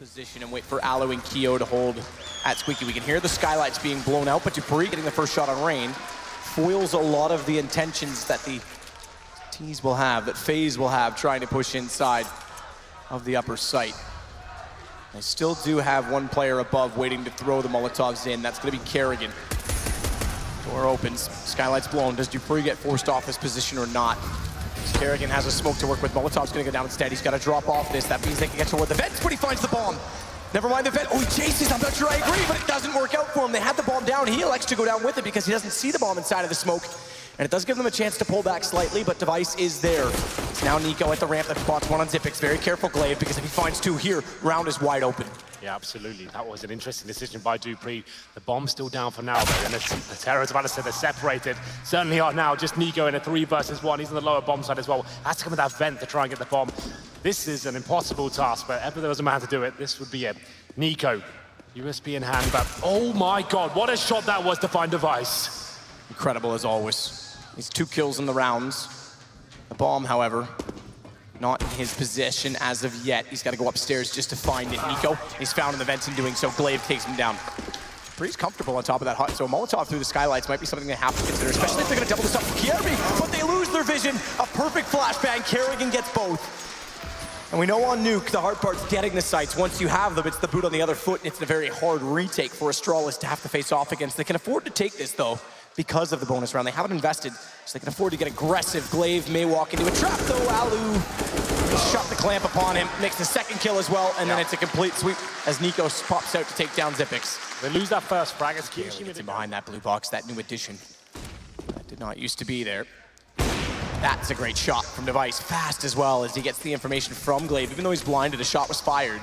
position and wait for Aloe and Keo to hold at Squeaky. We can hear the skylights being blown out, but dupreeh getting the first shot on Rain foils a lot of the intentions that the T's will have, that FaZe will have, trying to push inside of the upper site. They still do have one player above waiting to throw the Molotovs in. That's going to be Kerrigan. Door opens, skylight's blown. Does dupreeh get forced off his position or not? Kerrigan has a smoke to work with. Molotov's going to go down instead. He's got to drop off this. That means they can get toward the vents, but he finds the bomb. Never mind the vent. Oh, he chases. I'm not sure I agree, but it doesn't work out for him. They had the bomb down. He elects to go down with it because he doesn't see the bomb inside of the smoke. And it does give them a chance to pull back slightly, but Device is there. It's now Nico at the ramp that spots one on Xyp9x. Very careful, Glaive, because if he finds two here, round is wide open. Yeah, absolutely. That was an interesting decision by dupreeh. The bomb's still down for now, though, and the Terror's about to say they're separated. Certainly are now. Just Nico in a 3 versus 1. He's on the lower bomb side as well. Has to come with that vent to try and get the bomb. This is an impossible task, but if there was a man to do it, this would be it. Nico, USB in hand, but oh my God, what a shot that was to find Device. Incredible as always. He's 2 kills in the rounds. The bomb, however, not in his possession as of yet. He's got to go upstairs just to find it. Nico, he's found in the vents in doing so. Glaive takes him down. dupreeh's comfortable on top of that hut, so a Molotov through the skylights might be something they have to consider, especially if they're going to double this up for Kierby, but they lose their vision. A perfect flashbang. Kerrigan gets both. And we know on Nuke, the hard part's getting the sights. Once you have them, it's the boot on the other foot, and it's a very hard retake for Astralis to have to face off against. They can afford to take this, though, because of the bonus round. They haven't invested, so they can afford to get aggressive. Glaive may walk into a trap, though. Alu shut the clamp upon him, makes the second kill as well, and then it's a complete sweep as Nico pops out to take down Xyp9x. They lose that first frag. It's Gets in behind that blue box, that new addition. That did not used to be there. That's a great shot from Device, fast as well as he gets the information from Glaive. Even though he's blinded, a shot was fired,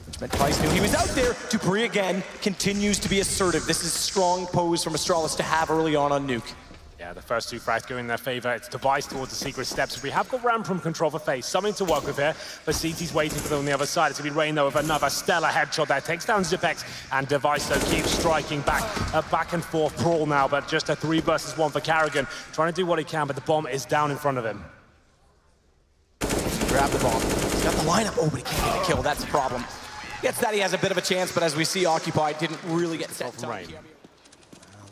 which meant Device knew he was out there. dupreeh again continues to be assertive. This is a strong pose from Astralis to have early on Nuke. Yeah, the first 2 frags go in their favor. It's Device towards the secret steps. We have got RAM from control for FaZe, something to work with here, but CT's waiting for them on the other side. It's going to be Rain, though, with another stellar headshot there. Takes down Xyp9x, and Device, though, keeps striking back. A back and forth brawl now, but just a 3 versus 1 for Kerrigan. Trying to do what he can, but the bomb is down in front of him. Grab the bomb. He's got the lineup. Oh, but he can't get a kill. That's the problem. Gets that he has a bit of a chance, but as we see, Occupied didn't really get set from Rain.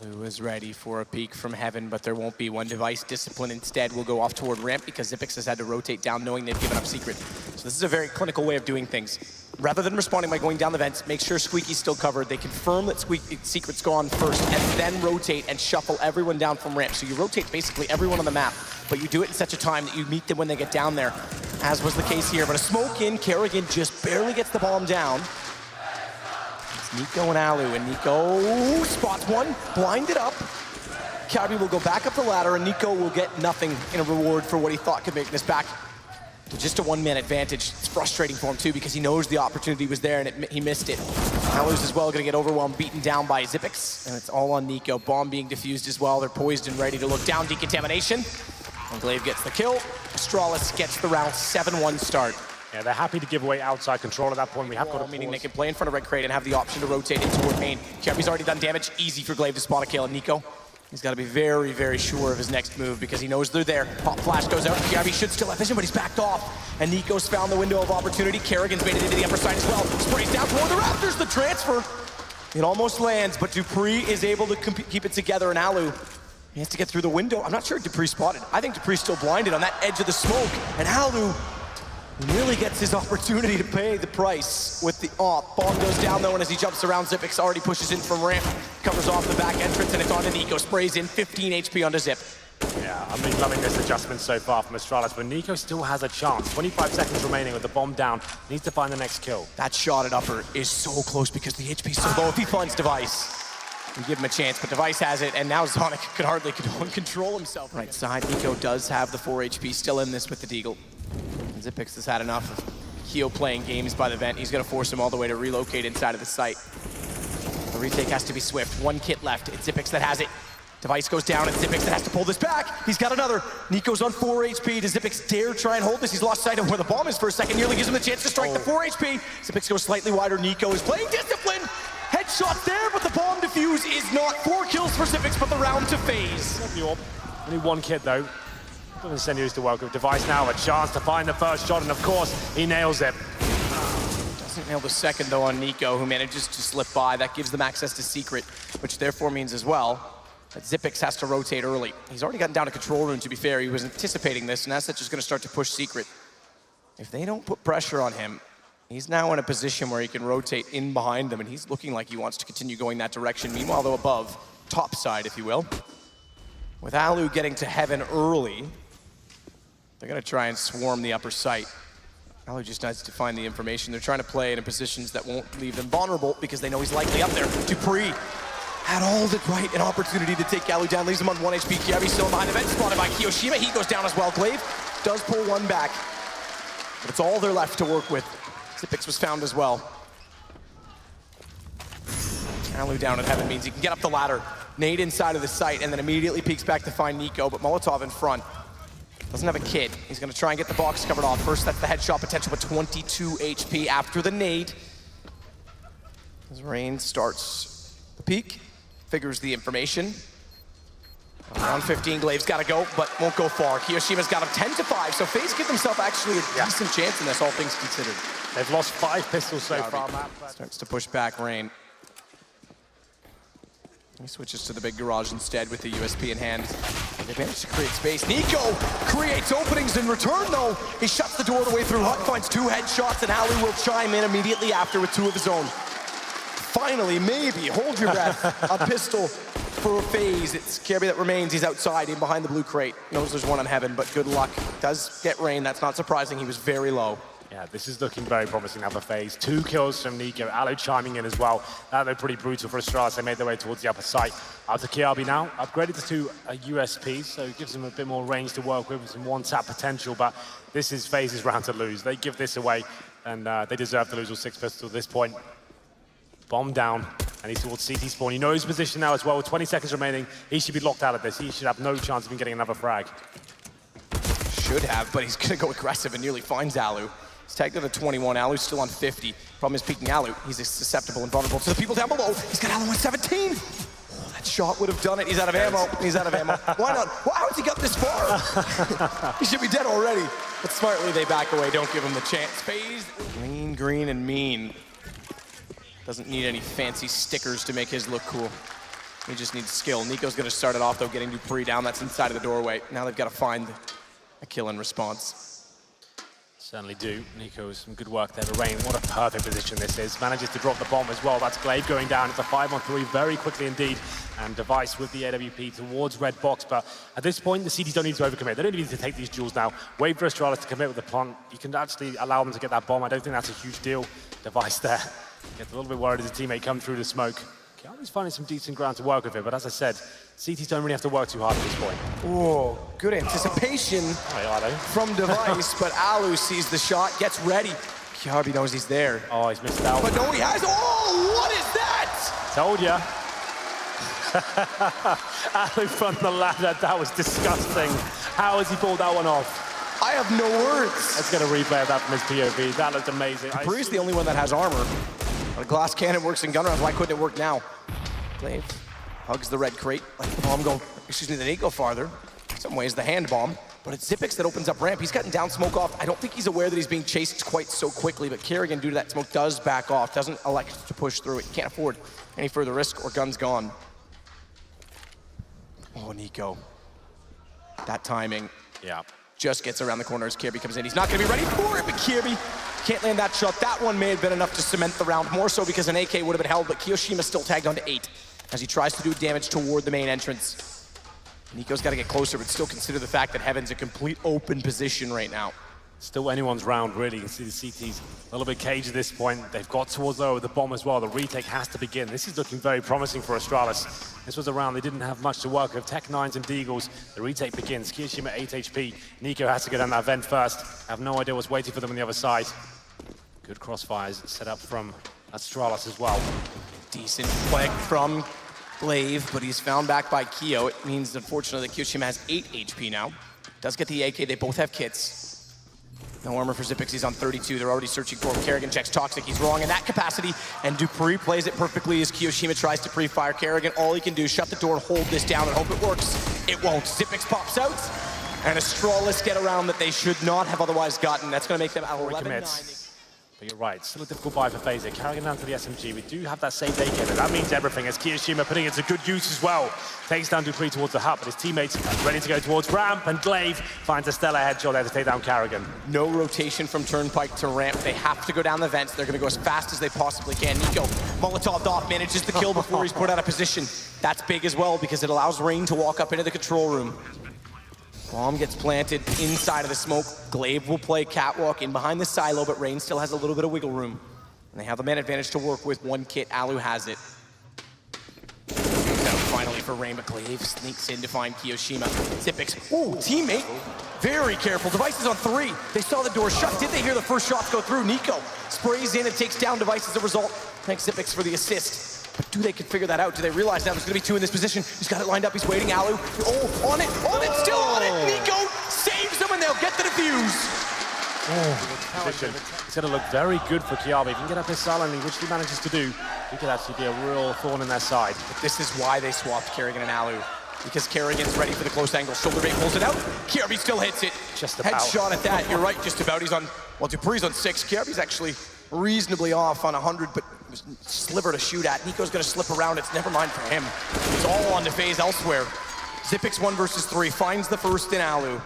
Alu is ready for a peek from heaven, but there won't be one. Device discipline instead will go off toward ramp because Xyp9x has had to rotate down knowing they've given up secret. So this is a very clinical way of doing things. Rather than responding by going down the vents, make sure Squeaky's still covered. They confirm that Secret's gone first and then rotate and shuffle everyone down from ramp. So you rotate basically everyone on the map, but you do it in such a time that you meet them when they get down there, as was the case here. But a smoke in, Kerrigan just barely gets the bomb down. Nico and Alu, and Nico spots one, blinded up. Kyabi will go back up the ladder, and Nico will get nothing in a reward for what he thought could make this back to just a 1-man advantage. It's frustrating for him too, because he knows the opportunity was there, and he missed it. Alu's as well gonna get overwhelmed, beaten down by Xyp9x, and it's all on Nico. Bomb being defused as well. They're poised and ready to look down. Decontamination, and Glaive gets the kill. Astralis gets the round 7-1 start. Yeah, they're happy to give away outside control at that point. We have got a meaning they can play in front of Red Crate and have the option to rotate in toward main. Kyabi's already done damage. Easy for Glaive to spot a kill. And Nico, he's got to be very, very sure of his next move because he knows they're there. Pop flash goes out. Kyabi should still have vision, but he's backed off. And Nico's found the window of opportunity. Kerrigan's made it into the upper side as well. Sprays down toward the rafters. The transfer. It almost lands, but dupreeh is able to keep it together. And Alu, he has to get through the window. I'm not sure dupreeh spotted. I think dupreeh's still blinded on that edge of the smoke. And Alu nearly gets his opportunity to pay the price with the op. Bomb goes down though, and as he jumps around, Xyp9x already pushes in from ramp, covers off the back entrance, and it's on to Nico. Sprays in 15 HP onto Xyp. Yeah, I've been loving this adjustment so far from Astralis, but Nico still has a chance. 25 seconds remaining with the bomb down. Needs to find the next kill. That shot at upper is so close because the HP is so low. If he finds Device, we give him a chance, but Device has it, and now Sonic could hardly control himself. Right side, Nico does have the 4 HP still in this with the Deagle. Xyp9x has had enough of Keo playing games by the vent. He's going to force him all the way to relocate inside of the site. The retake has to be swift. 1 kit left. It's Xyp9x that has it. Device goes down, and Xyp9x that has to pull this back. He's got another. Nico's on 4 HP. Does Xyp9x dare try and hold this? He's lost sight of where the bomb is for a second. Nearly gives him the chance to strike the 4 HP. Xyp9x goes slightly wider. Nico is playing discipline. Headshot there, but the bomb defuse is not. 4 kills for Xyp9x, but the round to FaZe. Only 1 kid, though. Incendiaries to welcome. Device now a chance to find the first shot, and of course, he nails it. Doesn't Nailed the second, though, on Nico, who manages to slip by. That gives them access to Secret, which therefore means as well that Xyp9x has to rotate early. He's already gotten down to control room, to be fair. He was anticipating this, and that's just going to start to push Secret. If they don't put pressure on him, he's now in a position where he can rotate in behind them, and he's looking like he wants to continue going that direction. Meanwhile, though, above, top side, if you will, with Alu getting to Heaven early, they're going to try and swarm the upper site. Alu just needs to find the information. They're trying to play it in positions that won't leave them vulnerable because they know he's likely up there. dupreeh had all the right an opportunity to take Alu down, leaves him on 1 HP. Kiabi still behind the vent, spotted by kioShiMa. He goes down as well. Glaive does pull one back, but it's all they're left to work with. Xyp9x was found as well. Alu down at Heaven means he can get up the ladder. Nade inside of the site and then immediately peeks back to find Nico, but Molotov in front. Doesn't have a kit. He's gonna try and get the box covered off. First, that's the headshot potential with 22 HP after the nade. As Rain starts the peek, figures the information. Around 15, Glaive's gotta go, but won't go far. kioShiMa's got him 10-5, so FaZe give themselves actually a decent chance in this, all things considered. They've lost 5 pistols so far, Matt. Starts to push back Rain. He switches to the big garage instead with the USP in hand. They managed to create space. Nico creates openings in return, though. He shuts the door the way through. Huck finds 2 headshots, and Alu will chime in immediately after with 2 of his own. Finally, maybe, hold your breath, a pistol for FaZe. It's Kiabi that remains. He's outside, in behind the blue crate. Knows there's one on Heaven, but good luck. Does get Rain. That's not surprising. He was very low. Yeah, this is looking very promising now for FaZe. 2 kills from Nico, Alu chiming in as well. That looked pretty brutal for Astralis. They made their way towards the upper site. Out to Kiabi now, upgraded to 2 USPs, so it gives them a bit more range to work with, some one-tap potential, but this is FaZe's round to lose. They give this away, and they deserve to lose with 6 pistols at this point. Bomb down, and he's towards CT spawn. He knows his position now as well, with 20 seconds remaining. He should be locked out of this. He should have no chance of him getting another frag. Should have, but he's gonna go aggressive and nearly finds Alu. He's tagged on a 21, Alu's still on 50. Problem is peeking Alu. He's susceptible and vulnerable to the people down below. He's got Alu on 17. Oh, that shot would have done it. He's out of ammo. He's out of ammo. Why not? Well, how has he got this far? He should be dead already. But smartly, they back away. Don't give him the chance. FaZe, lean, green, and mean. Doesn't need any fancy stickers to make his look cool. He just needs skill. Nico's gonna start it off, though, getting dupreeh down. That's inside of the doorway. Now they've got to find a kill in response. Certainly do. Nico's some good work there to Rain. What a perfect position this is. Manages to drop the bomb as well. That's Glaive going down. It's a 5-on-3 very quickly indeed. And Device with the AWP towards red box. But at this point, the CTs don't need to overcommit. They don't need to take these duels now. Wait for Astralis to commit with the plant. You can actually allow them to get that bomb. I don't think that's a huge deal. Device there. Gets a little bit worried as his teammate come through the smoke. Kiabi's finding some decent ground to work with it, but as I said, CTs don't really have to work too hard at this point. Oh, good anticipation from Device, but Alu sees the shot, gets ready. Kiabi knows he's there. Oh, he's missed out. But no, he has. Oh, what is that? Told ya. Alu from the ladder, that was disgusting. How has he pulled that one off? I have no words. Let's get a replay of that from his POV. That looked amazing. dupreeh's the only one that has armor. But a glass cannon works in gun rounds. Why couldn't it work now? Glaive hugs the red crate. Like the bomb go, excuse me, the nade go farther. In some ways, the hand bomb. But it's Xyp9x that opens up ramp. He's gotten down smoke off. I don't think he's aware that he's being chased quite so quickly, but Kerrigan, due to that smoke, does back off. Doesn't elect to push through it. Can't afford any further risk or guns gone. Oh, Nico. That timing. Yeah. Just gets around the corner as Kiabi comes in. He's not going to be ready for it, but Kiabi can't land that shot. That one may have been enough to cement the round, more so because an AK would have been held, but kioShiMa still tagged on to 8 as he tries to do damage toward the main entrance. Nico's got to get closer, but still consider the fact that Heaven's a complete open position right now. Still anyone's round, really. You can see the CT's a little bit caged at this point. They've got towards low with the bomb as well. The retake has to begin. This is looking very promising for Astralis. This was a round they didn't have much to work with. Tech 9s and Deagles. The retake begins. kioShiMa 8 HP. Nico has to get on that vent first. I have no idea what's waiting for them on the other side. Good crossfires set up from Astralis as well. Decent flag from Glaive, but he's found back by Keo. It means, unfortunately, that kioShiMa has 8 HP now. Does get the AK. They both have kits. No armor for Xyp9x, he's on 32. They're already searching for him. Kerrigan checks Toxic, he's wrong in that capacity. And dupreeh plays it perfectly as kioShiMa tries to pre-fire. Kerrigan, all he can do is shut the door, hold this down, and hope it works. It won't. Xyp9x pops out, and Astralis get around that they should not have otherwise gotten. That's gonna make them 11-9. But you're right, still a difficult buy for FaZe. Carrying down to the SMG, we do have that same day kit, and that means everything as Kiyoshima putting it to good use as well. Takes down dupreeh towards the hub, but his teammates ready to go towards ramp, and Glaive finds a stellar headshot there to take down Carrigan. No rotation from Turnpike to ramp. They have to go down the vents. They're going to go as fast as they possibly can. Nico, Molotov off, manages the kill before he's put out of position. That's big as well because it allows Rain to walk up into the control room. Bomb gets planted inside of the smoke. Glaive will play catwalk in behind the silo, but Rain still has a little bit of wiggle room. And they have the man advantage to work with. One kit, Alu has it. Finally for Rain, but Glaive sneaks in to find Kiyoshima. Zippix, ooh, teammate, very careful. Devices on 3. They saw the door shut. Did they hear the first shots go through? Nico sprays in and takes down Device as a result. Thanks Zippix for the assist. But do they can figure that out? Do they realize now there's gonna be 2 in this position? He's got it lined up, he's waiting, Alu. Oh, on it, still on it! Nico saves them and they'll get the defuse. It's gonna look very good for Kiabi. If he can get up here silently, which he manages to do, he could actually be a real thorn in their side. But this is why they swapped Carrigan and Alu. Because Carrigan's ready for the close angle. Shoulder bait pulls it out. Kiabi still hits it. Just about. Headshot at that, you're right, just about. He's on, well, dupreeh's on 6. Kiabi's actually reasonably off on 100, but it was sliver to shoot at. Nico's gonna slip around, it's never mind for him. It's all on to FaZe elsewhere. Zippix 1 versus 3, finds the first in Alu.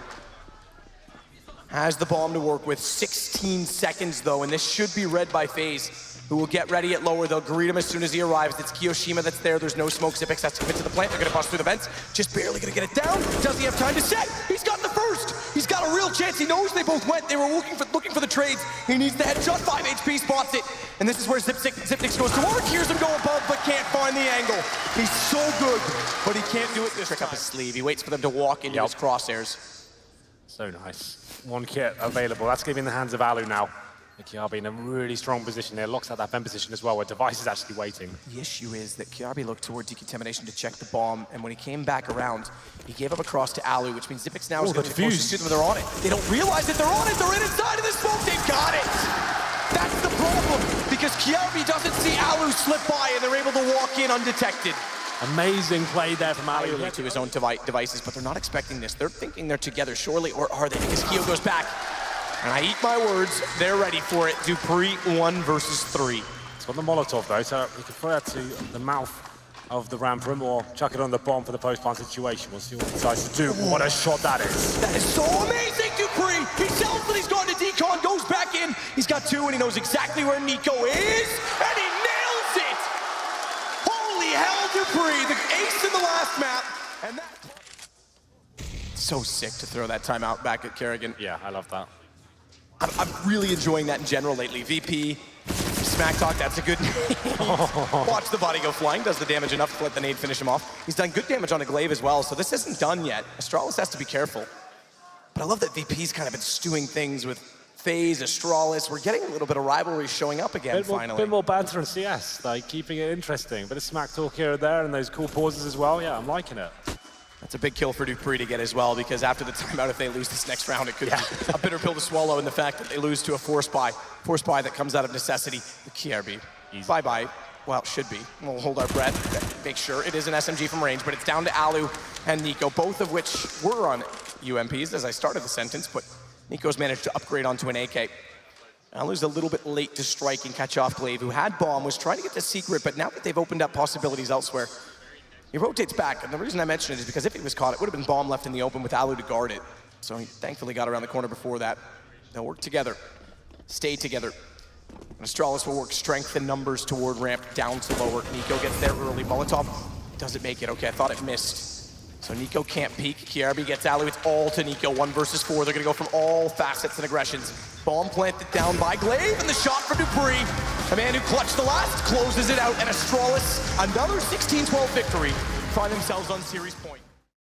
Has the bomb to work with, 16 seconds though, and this should be read by FaZe, who will get ready at lower. They'll greet him as soon as he arrives. It's Kiyoshima that's there, there's no smoke. Zippix has to commit to the plant, they're gonna bust through the vents. Just barely gonna get it down. Does he have time to set? He's got the first! He's got a real chance, he knows they both went. They were looking for the trades. He needs the headshot, 5 HP, spots it. And this is where Zippix goes to work, hears him go above, but can't find the angle. He's so good, but he can't do it this time. Trick up his sleeve, he waits for them to walk into his crosshairs. So nice. 1 kit available. That's going to be in the hands of Alu now. Kiabi in a really strong position there. Locks out that vent position as well, where Device is actually waiting. The issue is that Kiabi looked toward decontamination to check the bomb, and when he came back around, he gave up a cross to Alu, which means Zippix now is going to be closest to them. They're on it. They don't realize that they're on it. They're inside of the smoke. They've got it. That's the problem, because Kiabi doesn't see Alu slip by, and they're able to walk in undetected. Amazing play there from Alu. To his own devices, but they're not expecting this. They're thinking they're together, surely, or are they? Because Kyo goes back. And I eat my words, they're ready for it. dupreeh 1 versus 3. It's got the Molotov though, so he can throw that to the mouth of the ramp room or chuck it on the bomb for the post-plant situation. We'll see what he decides to do. What a shot that is. That is so amazing, dupreeh! He tells that he's gone to decon, goes back in. He's got 2 and he knows exactly where Nico is, and he nails it! Holy hell, dupreeh, the ace in the last map. And that... So sick to throw that timeout back at Carrigan. Yeah, I love that. I'm really enjoying that in general lately. VP, Smack Talk, that's a good name. Watch the body go flying, does the damage enough to let the nade finish him off. He's done good damage on a Glaive as well, so this isn't done yet. Astralis has to be careful. But I love that VP's kind of been stewing things with FaZe, Astralis. We're getting a little bit of rivalry showing up again, finally. A bit more banter and CS, like keeping it interesting. Bit of Smack Talk here and there and those cool pauses as well. Yeah, I'm liking it. That's a big kill for dupreeh to get as well, because after the timeout, if they lose this next round, it could be a bitter pill to swallow in the fact that they lose to a force buy that comes out of necessity. The KRB, bye-bye. Well, should be. We'll hold our breath, make sure it is an SMG from range, but it's down to Alu and Nico, both of which were on UMPs as I started the sentence, but Nico's managed to upgrade onto an AK. Alu's a little bit late to strike and catch off Glaive, who had bomb, was trying to get the secret, but now that they've opened up possibilities elsewhere, he rotates back, and the reason I mention it is because if he was caught, it would have been bomb left in the open with Alu to guard it. So he thankfully got around the corner before that. They'll work together, stay together. And Astralis will work strength and numbers toward ramp down to lower. Nico gets there early. Molotov doesn't make it. Okay, I thought it missed. So Nico can't peek. KRB gets Alu. It's all to Nico. 1 versus 4. They're going to go from all facets and aggressions. Bomb planted down by Glaive, and the shot for dupreeh. The man who clutched the last closes it out, and Astralis, another 16-12 victory, find themselves on series point.